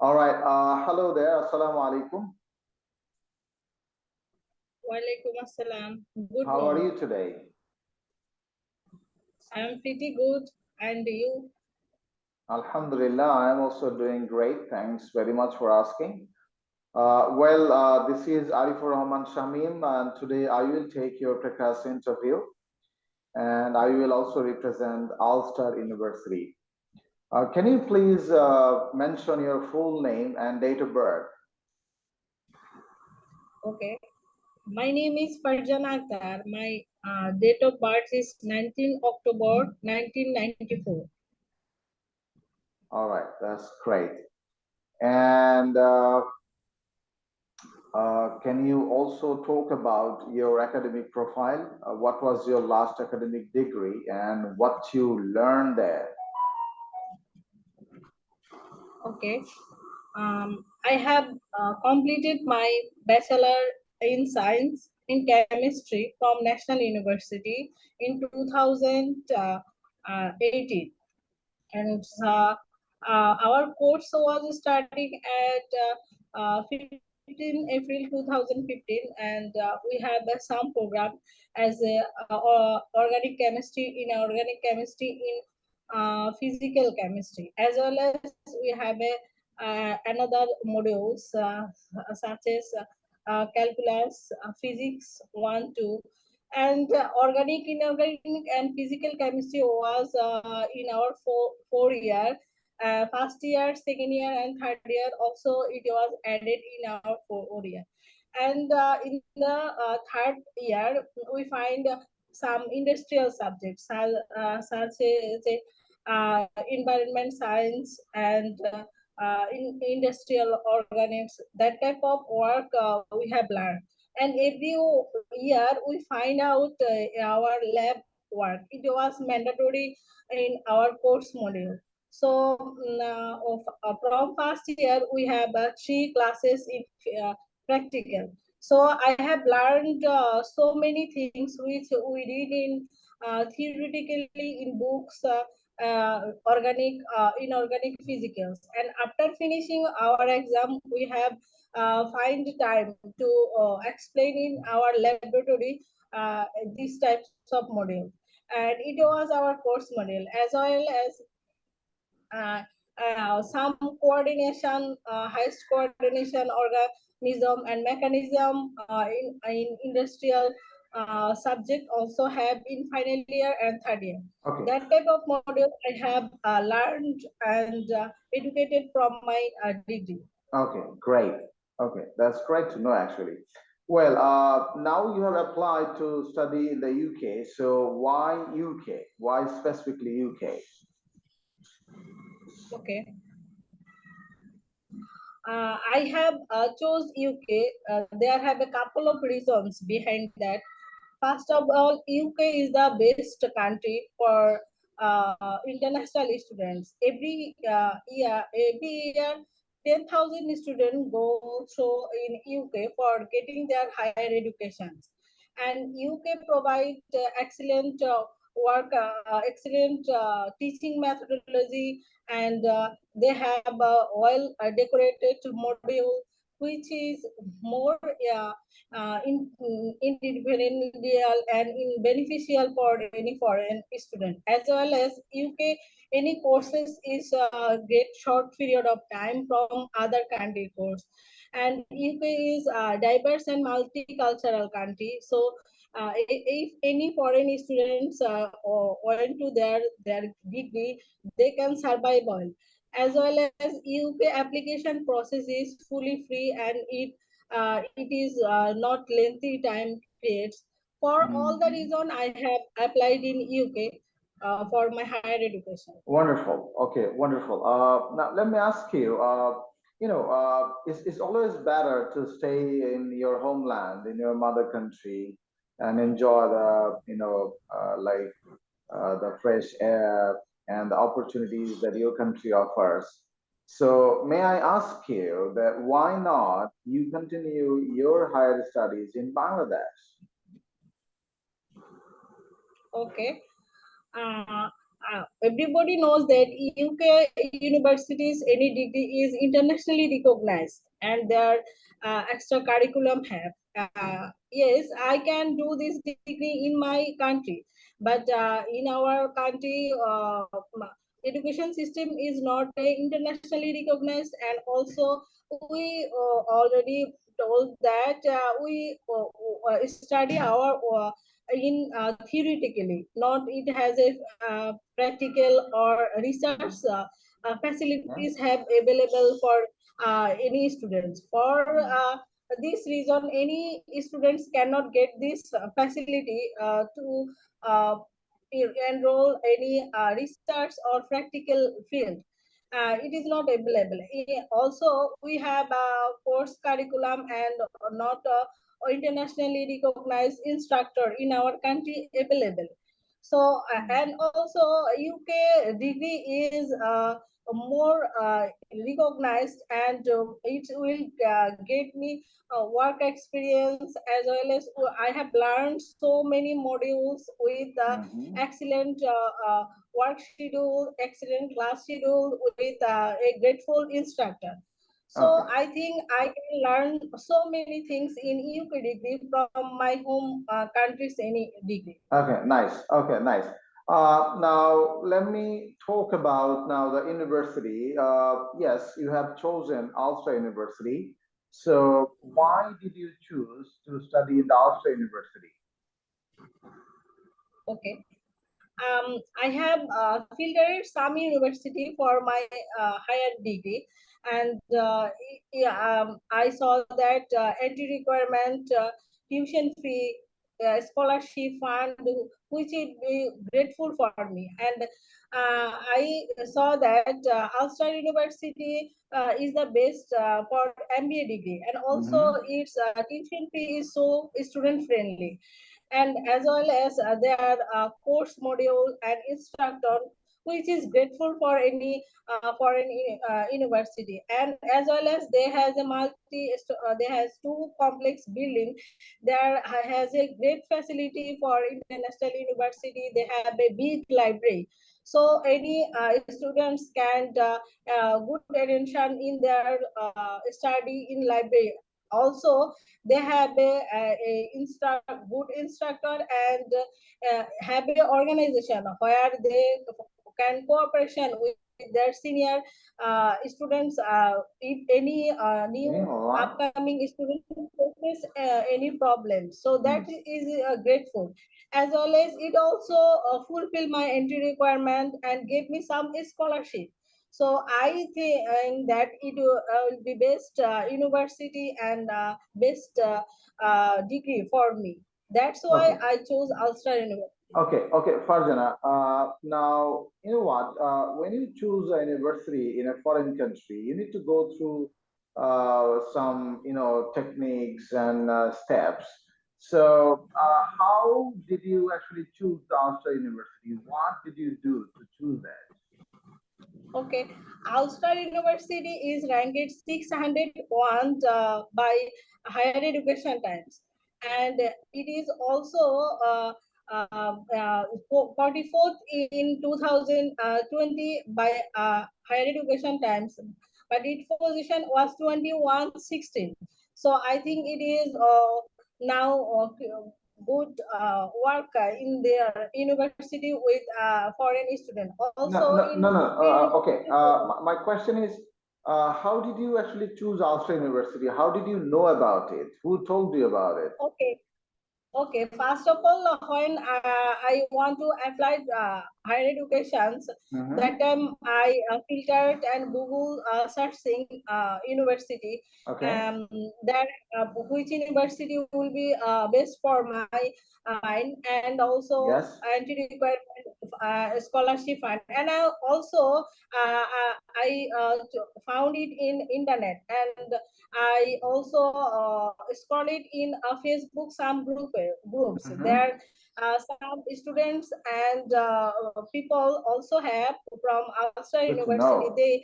All right. Hello there. Assalamu alaikum. Walaikum assalam. Good How are morning. you today? I am pretty good. And you? Alhamdulillah, I am also doing great. Thanks very much for asking. This is Arifur Rahman Shamim, and today I will take your podcast interview, and I will also represent Ulster University. Can you please mention your full name and date of birth? Okay. My name is Farjana Akhtar. My date of birth is 19 October 1994. All right, that's great. And can you also talk about your academic profile? What was your last academic degree and what you learned there? Okay. I have completed my bachelor in science in chemistry from National University in 2018. And our course was starting at 15 April 2015, and we have some program as organic chemistry in physical chemistry, as well as we have another modules such as calculus, physics 1 2, and organic, inorganic, and physical chemistry was in our four year. First year, second year, and third year also it was added in our four year. And in the third year, we find some industrial subjects such as environment science and in industrial organics. That type of work we have learned, and every year we find out our lab work. It was mandatory in our course module. So from first year we have three classes in practical. So I have learned so many things which we read in theoretically in books, organic, inorganic, physicals. And after finishing our exam, we have find time to explain in our laboratory these types of module. And it was our course module, as well as uh, some coordination, highest coordination organism and mechanism in industrial subject also have in final year and third year. Okay. That type of module I have learned and educated from my degree. Okay, great. Okay, that's great to know actually. Well, now you have applied to study in the UK. So why UK? Why specifically UK? Okay. I have chose UK. There have a couple of reasons behind that. First of all, UK is the best country for international students. Every year, 10,000 students go through in UK for getting their higher educations, and UK provide excellent excellent teaching methodology, and they have a well decorated module which is more independent and in beneficial for any foreign student, as well as UK. Any courses is get short period of time from other country course, and UK is a diverse and multicultural country. So if any foreign students went to their degree, they can survive well. As well as UK application process is fully free, and it is not lengthy time creates. For all the reason, I have applied in UK for my higher education. Wonderful. Okay, wonderful. Now let me ask you. It's always better to stay in your homeland, in your mother country, and enjoy the fresh air and the opportunities that your country offers. So may I ask you that why not you continue your higher studies in Bangladesh? Okay. Uh, everybody knows that UK universities, any degree is internationally recognized, and their extra curriculum have. Yes, I can do this degree in my country, but in our country, education system is not internationally recognized, and also we already told that we study our in theoretically, not it has a practical or research Yeah. facilities have available for any students. For this reason, any students cannot get this facility to uh, enroll any research or practical field. It is not available. Also, we have a course curriculum and not internationally recognized instructor in our country available. So, and also UK degree is more recognized, and it will get me work experience, as well as I have learned so many modules with Mhm. excellent work schedule, excellent class schedule with a grateful instructor. So Okay. I think I can learn so many things in UK degree from my home country's any degree. Okay, nice. Okay, nice. Now, let me talk about now the university. Yes, you have chosen Ulster University. So, why did you choose to study in the Ulster University? Okay. I have filtered some university for my higher degree, and yeah, I saw that entry requirement, tuition fee, scholarship fund, which would be grateful for me. And I saw that Ulster University is the best for MBA degree, and also Mm-hmm. its tuition fee is so student friendly, and as well as their course module and instructor, which is grateful for any foreign university. And as well as they has a they has two complex building. There has a great facility for international university. They have a big library, so any students can good attention in their study in library. Also, they have good instructor, and have a organization where they can cooperation with their senior students. If any Okay, new all right. upcoming student faces any problem, so that Mm. is grateful. As well as it also fulfill my entry requirement and gave me some scholarship. So I think that it will be best university and best degree for me. That's why Okay. I chose Ulster University. Okay, okay, Farjana. Now, you know what? When you choose a university in a foreign country, you need to go through some, techniques and steps. So, how did you actually choose the Ulster University? What did you do to choose that? Okay, Ulster University is ranked 601 by Higher Education Times, and it is also 44th in 2020 by Higher Education Times, but its position was 2116. So I think it is now good work in their university with foreign student. No, Also no, in no, no. pre- Okay. My question is, how did you actually choose Ulster University? How did you know about it? Who told you about it? okay. Okay, first of all, when I want to apply higher educations, that Mm-hmm. time I filtered and Google searching university, Okay. um, that which university will be best for my mind, and also Yes. anti requirement scholarship fund. And I also I found it in internet, and I also scroll it in Facebook, some groups. Mm-hmm. There some students and people also have from outside Good to university. know.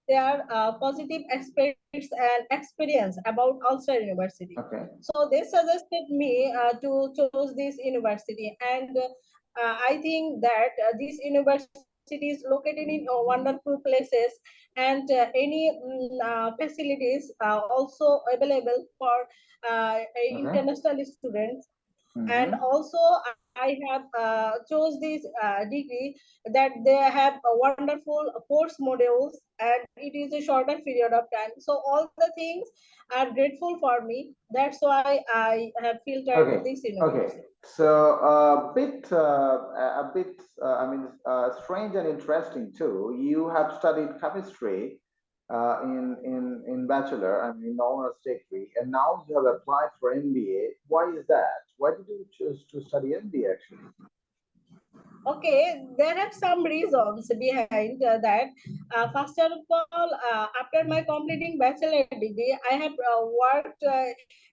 They are positive aspects and experience about outside university. Okay. So they suggested me to choose this university, and I think that these universities located in wonderful places, and any facilities are also available for Okay. international students. And Mm-hmm. also I have chose this degree that they have wonderful course modules, and it is a shorter period of time, so all the things are grateful for me. That's why I have filtered Okay. this Okay. university. So a bit, I mean, strange and interesting too. You have studied chemistry in bachelor, I mean, in honors degree, and now you have applied for MBA. Why is that? Why did you choose to study MBA actually? Okay, there are some reasons behind that. First of all, after my completing bachelor degree, I have worked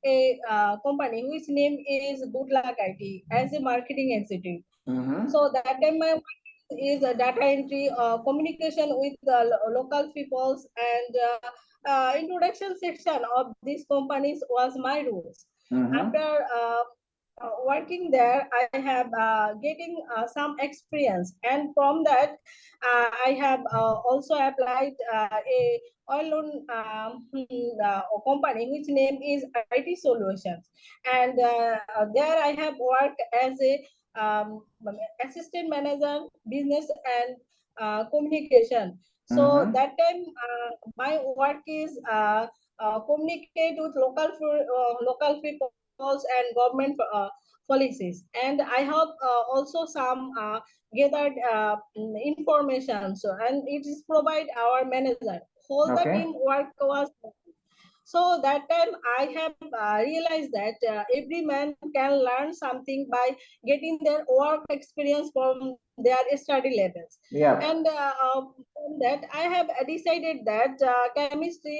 a company which name is Good Luck IT as a marketing executive. Mm-hmm. So that time my work is data entry, communication with the local peoples, and introduction section of these companies was my roles. Mm-hmm. After working there, I have getting some experience, and from that, I have also applied a oil company which name is IT Solutions, and there I have worked as a assistant manager, business and communication. So Mm-hmm. that time, my work is communicate with local peoples and government policies, and I have also some gathered information. So, and it is provide our manager. Whole the Okay. team work was, so that time I have realized that every man can learn something by getting their work experience from their study levels. Yeah. And from that, I have decided that chemistry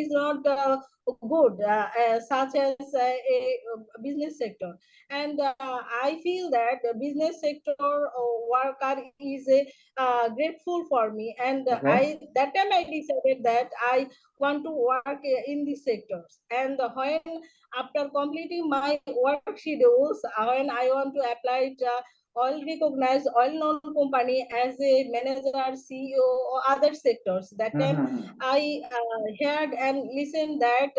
is not good, such as business sector. And I feel that the business sector worker is grateful for me. And Okay. I that time I decided that I want to work in these sectors. And when after completing my work schedules, when I want to apply it, oil recognized oil known company as a manager, CEO, or other sectors. That time Mm-hmm. I heard and listened that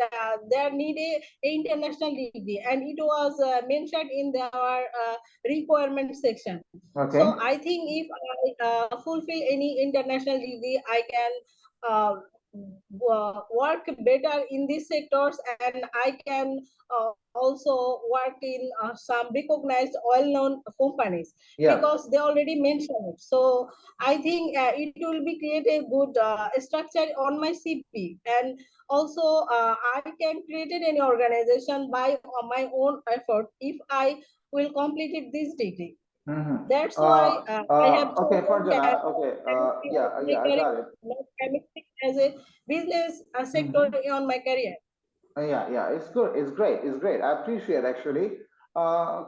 there need a international degree, and it was mentioned in their requirement section. So Okay. I think if I fulfill any international degree, I can uh, work better in these sectors, and I can also work in some recognized well-known companies, Yeah. because they already mentioned it. So I think it will be create a good structure on my CV, and also I can create any organization by my own effort if I will complete it this degree. Mm-hmm. That's why I have Okay, chosen Farjana. Okay. chemistry as my Yeah, I career, got it. not chemistry as a business sector Mm-hmm. on my career. Yeah, it's good. It's great. It's great. I appreciate actually.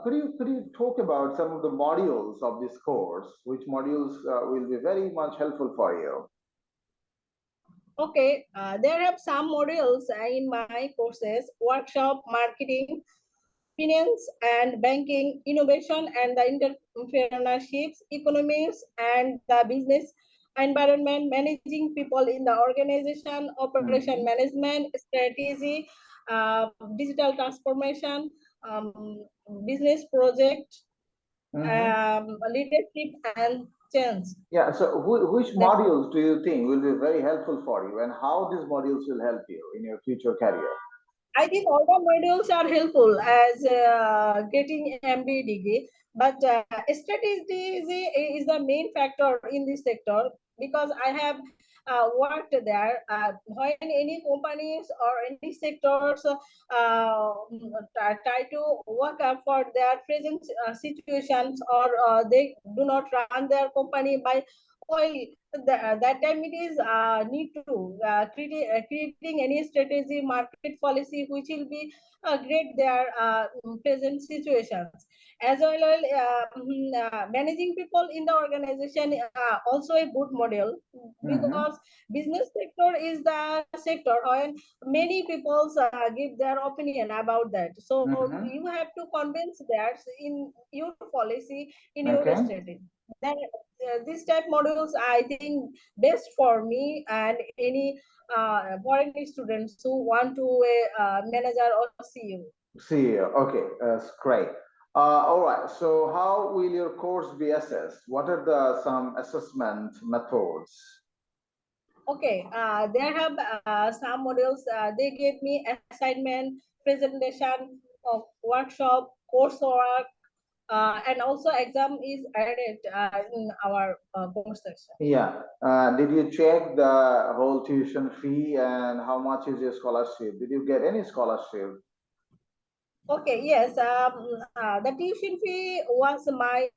Could you talk about some of the modules of this course? Which modules will be very much helpful for you? Okay, there are some modules in my courses: workshop, marketing, finance and banking, innovation and the entrepreneurships, economics and the business environment, managing people in the organization, operation Mm-hmm. management, strategy, digital transformation, business project, Mm-hmm. leadership and change. Yeah. So, which That modules do you think will be very helpful for you, and how these modules will help you in your future career? I think all the modules are helpful as getting MBA degree, but strategy is the main factor in this sector, because I have worked there. When any companies or any sectors try to work up for their present situations, or they do not run their company by Well, that time it is need to creating any strategy, market policy, which will be great their present situations, as well as managing people in the organization, also a good model, Mm-hmm. because business sector is the sector when many people give their opinion about that. So Mm-hmm. you have to convince that in your policy, in your Okay. strategy. Then this type modules I think best for me and any foreign students who want to manager or CEO. CEO. Okay, that's great. All right. So, how will your course be assessed? What are the some assessment methods? Okay, they have some modules. They gave me assignment, presentation, workshop, coursework, and also exam is added in our course section. Yeah. Did you check the whole tuition fee and how much is your scholarship? Did you get any scholarship? Okay, yes. The tuition fee was my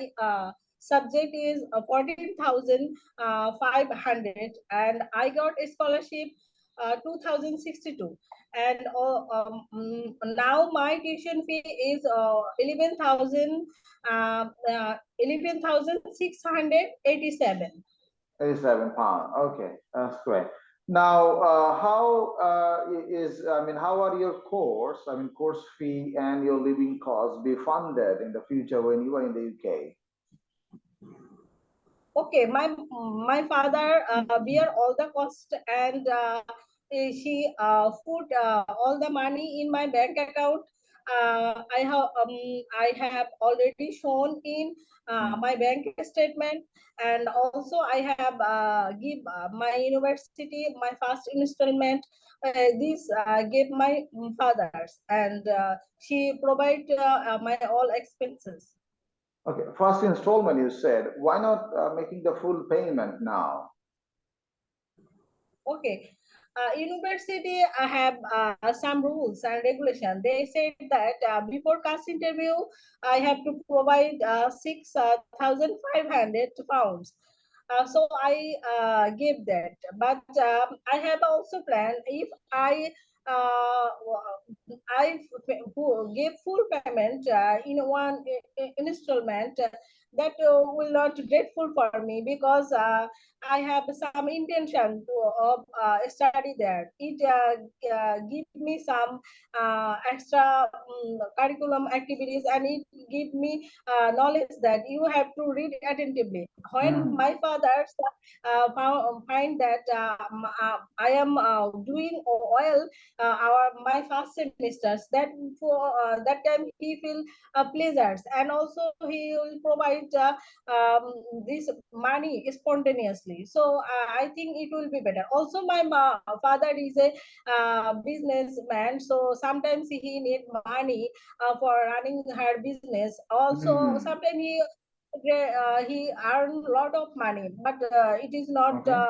subject is 14,500, and I got a scholarship 2062. And now my tuition fee is 11,687. 87 pound. Okay, that's great. Now, how is, I mean, how are your course, I mean, course fee and your living costs be funded in the future when you are in the UK? Okay, my father bear all the cost, and she put all the money in my bank account. I have already shown in my bank statement, and also I have give my university my first installment. This gave my fathers, and she provide my all expenses. Okay, first installment you said, why not making the full payment now? Okay. University have some rules and regulation. They said that before caste interview, I have to provide 6,500 pounds. So I gave that, but I have also planned if I give full payment in one installment. That will not grateful for me, because I have some intention to study there. It give me some extra curriculum activities, and it give me knowledge that you have to read attentively. When Mhm. my father find that I am doing well our my first semesters, that for that time he feel pleasures, and also he will provide this money spontaneously. So I think it will be better. Also my father is a businessman, so sometimes he need money for running her business. Also Mhm. sometimes he earn a lot of money, but it is not Okay.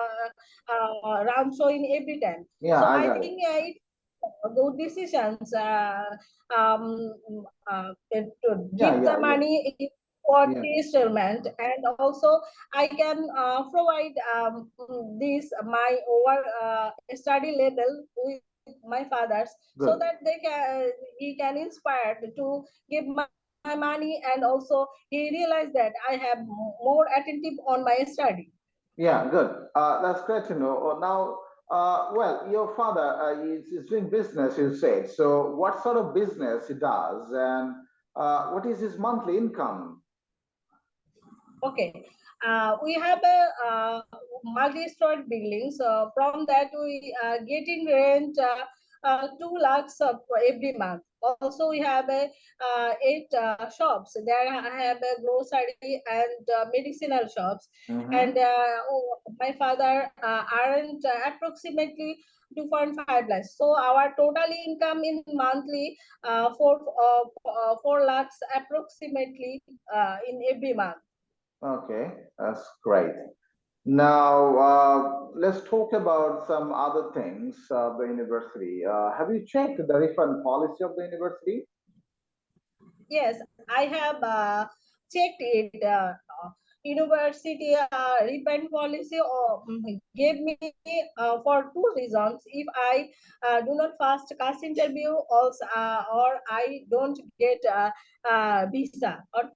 round showing every time. Yeah, So I I got it. think it good decisions to Yeah, give the yeah, yeah, money for yeah. installment, and also I can provide this my over study level with my fathers, so Good. that he can inspire to give my money, and also he realized that I have more attentive on my study. Yeah, good. That's great to know. Now, well, your father is doing business, you said. So, what sort of business he does, and what is his monthly income? Okay. We have a multi-story building. So from that we getting rent 2 lakhs every month. Also we have a eight shops. There I have a grocery and medicinal shops. And Mm-hmm. my father earned approximately 2.5 lakhs. So our total income in monthly 4 lakhs approximately in every month. Okay, that's great. Now, let's talk about some other things of the university. Have you checked the refund policy of the university? Yes, I have checked it. university repayment policy gave me for two reasons. If I do not pass caste interview, also or I don't get visa, or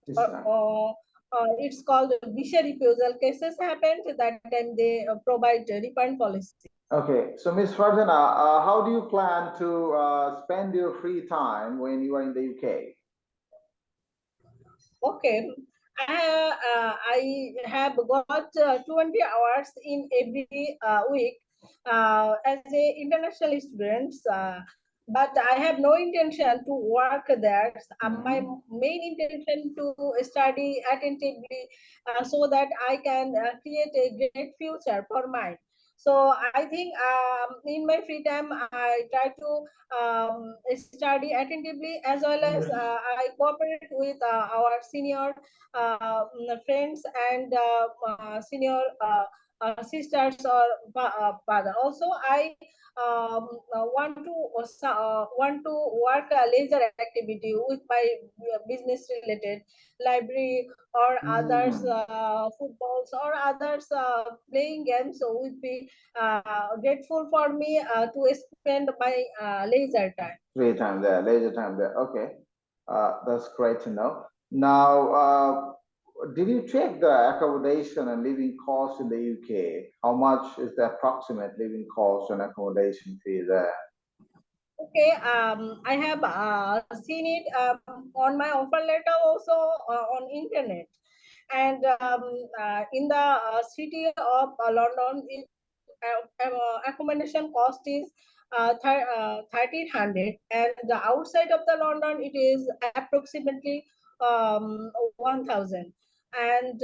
it's called visa refusal cases happened, that time they provide a refund policy. Okay, so Ms. Farjana, how do you plan to spend your free time when you are in the UK? Okay, I have got 20 hours in every week as a international student, but I have no intention to work there. My main intention to study attentively so that I can create a great future for mine. So I think in my free time I try to study attentively, as well as I cooperate with our senior friends and senior sisters or father. Also, I want to work a leisure activity with my business related library or others footballs or others playing games. So would be grateful for me to spend my leisure time. Free time there, leisure time there. Okay, that's great to know. Now, did you check the accommodation and living costs in the UK? How much is the approximate living cost and accommodation fee there? Okay, I have seen it on my offer letter, also on internet, and in the city of London, accommodation cost is 1300, and the outside of the London it is approximately 1000, and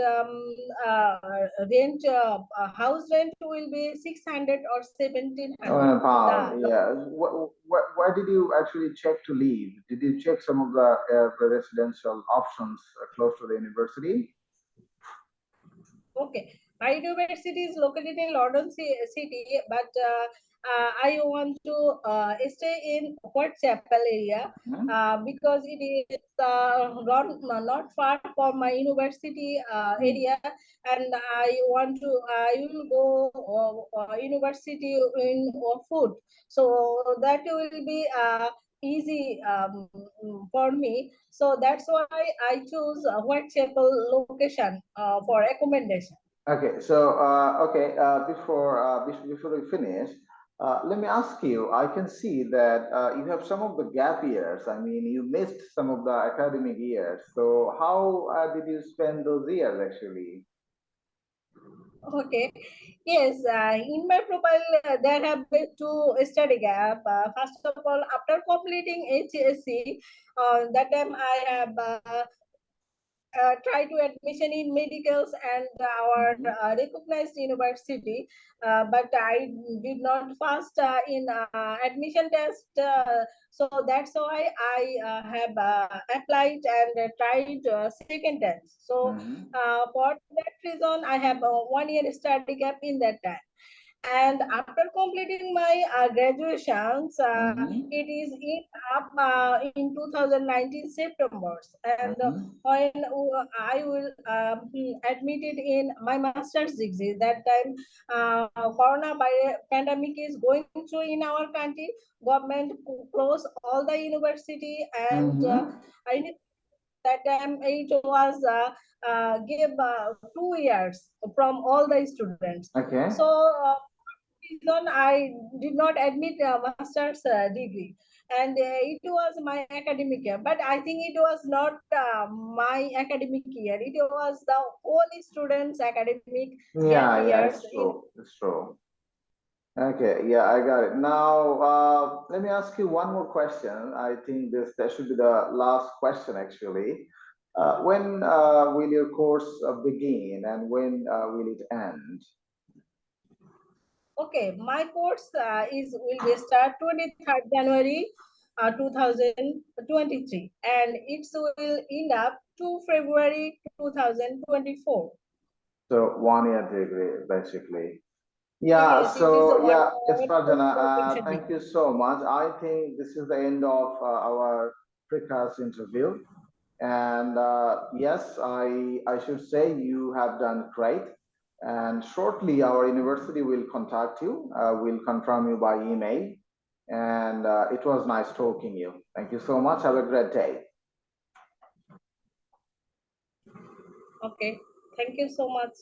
rent house rent will be 600 or 1700. Pound, yeah. Where did you actually check to live? Did you check some of the residential options close to the university? Okay, my university is located in London city, but I want to stay in Whitechapel area because it is not far from my university area, and I will go university in food, so that will be easy for me. So that's why I choose Whitechapel location for accommodation. Okay, so before we finish, let me ask you. I can see that you have some of the gap years. I mean, you missed some of the academic years. So how did you spend those years actually? Okay. Yes, in my profile, there have been two study gap. First of all, after completing HSC, that time I have try to admission in medicals and our recognized university, but I did not pass in admission test. So that's why I have applied and tried second test. So for that reason, I have 1 year study gap in that time. And after completing my graduations, it is in 2019 September, and when I will admitted in my master's degree. That time, corona pandemic is going through in our country. Government closed all the university, and I that time it was give 2 years from all the students. Okay. So reason I did not admit a master's degree, and it was my academic year. But I think it was not my academic year. It was the whole students' academic gap Yeah, years. it's true. It's true. Okay, yeah, I got it. Now, let me ask you one more question. I think that should be the last question actually. When will your course begin and when will it end? Okay, my course will be start 23rd January 2023, and it will end up to February 2024. So 1 year degree, basically. Yeah, Yes, it is so one yeah, it's Pradjana. profession. Thank you so much. I think this is the end of our precast interview. And yes, I should say you have done great. And shortly, our university will contact you. We'll confirm you by email. And it was nice talking you. Thank you so much. Have a great day. Okay, thank you so much.